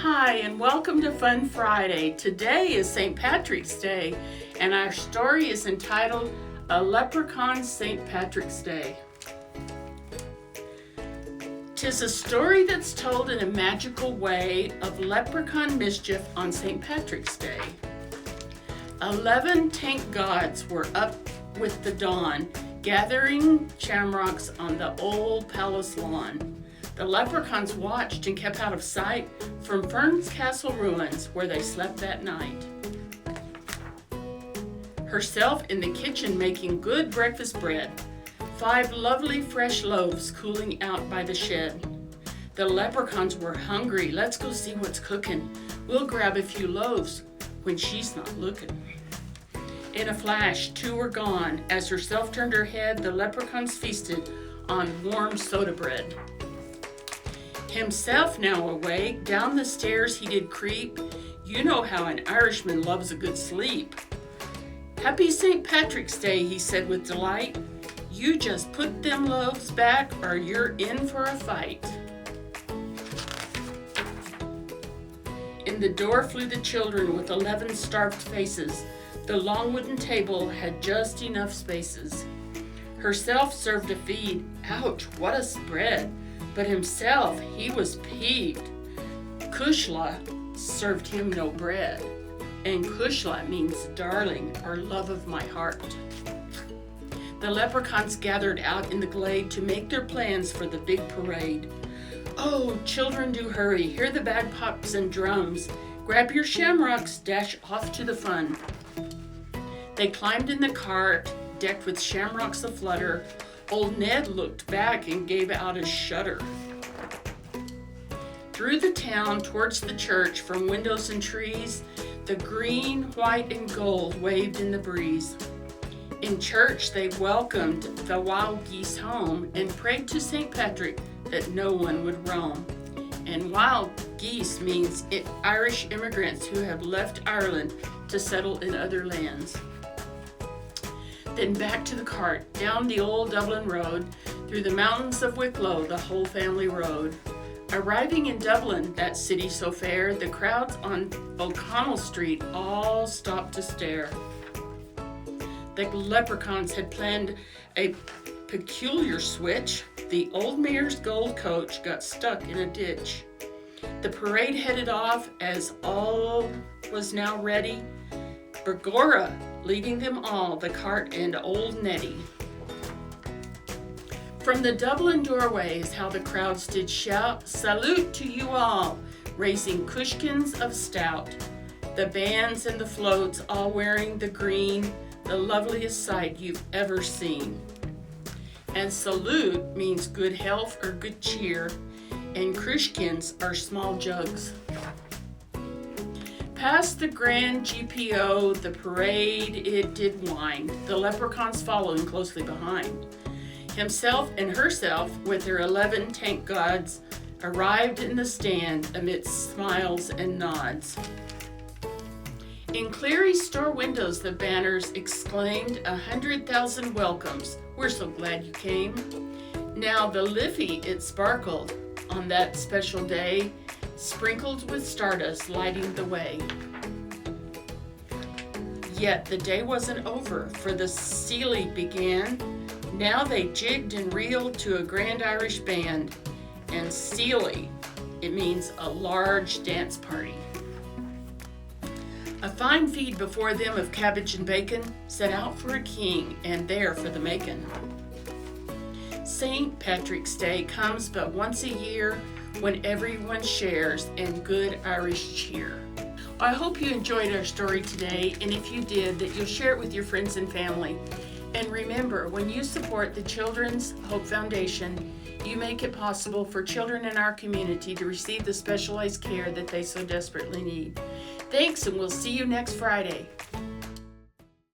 Hi, and welcome to Fun Friday. Today is St. Patrick's Day, and our story is entitled A Leprechaun St. Patrick's Day. 'Tis a story that's told in a magical way of leprechaun mischief on St. Patrick's Day. 11 tank gods were up with the dawn, gathering shamrocks on the old palace lawn. The leprechauns watched and kept out of sight from Fern's castle ruins where they slept that night. Herself in the kitchen making good breakfast bread, 5 lovely fresh loaves cooling out by the shed. The leprechauns were hungry. Let's go see what's cooking. We'll grab a few loaves when she's not looking. In a flash, 2 were gone. As herself turned her head, the leprechauns feasted on warm soda bread. Himself now awake, down the stairs he did creep. You know how an Irishman loves a good sleep. Happy St. Patrick's Day, he said with delight. You just put them loaves back or you're in for a fight. In the door flew the children with 11 starved faces. The long wooden table had just enough spaces. Herself served a feed. Ouch, what a spread. But himself, he was peeved. Kushla served him no bread. And Kushla means darling or love of my heart. The leprechauns gathered out in the glade to make their plans for the big parade. Oh, children, do hurry. Hear the bagpipes and drums. Grab your shamrocks, dash off to the fun. They climbed in the cart, decked with shamrocks aflutter. Old Ned looked back and gave out a shudder. Through the town towards the church, from windows and trees, the green, white, and gold waved in the breeze. In church they welcomed the wild geese home and prayed to St. Patrick that no one would roam. And wild geese means Irish immigrants who have left Ireland to settle in other lands. Then back to the cart, down the old Dublin road, through the mountains of Wicklow, the whole family rode. Arriving in Dublin, that city so fair, the crowds on O'Connell Street all stopped to stare. The leprechauns had planned a peculiar switch. The old mayor's gold coach got stuck in a ditch. The parade headed off as all was now ready. Begorra leading them all, the cart and old Nettie. From the Dublin doorways, how the crowds did shout, salute to you all, raising cushkins of stout. The bands and the floats all wearing the green, the loveliest sight you've ever seen. And salute means good health or good cheer, and krushkins are small jugs. Past the grand GPO, the parade it did wind, the leprechauns following closely behind. Himself and herself, with their 11 tank gods, arrived in the stand amidst smiles and nods. In Cleary's store windows, the banners exclaimed 100,000 welcomes. We're so glad you came. Now the Liffey, it sparkled on that special day, sprinkled with stardust lighting the way. Yet the day wasn't over, for the Sealy began. Now they jigged and reeled to a grand Irish band. And Sealy, it means a large dance party. A fine feed before them of cabbage and bacon, set out for a king and there for the making. St. Patrick's Day comes but once a year, when everyone shares in good Irish cheer. I hope you enjoyed our story today, and if you did, that you'll share it with your friends and family. And remember, when you support the Children's Hope Foundation, you make it possible for children in our community to receive the specialized care that they so desperately need. Thanks, and we'll see you next Friday.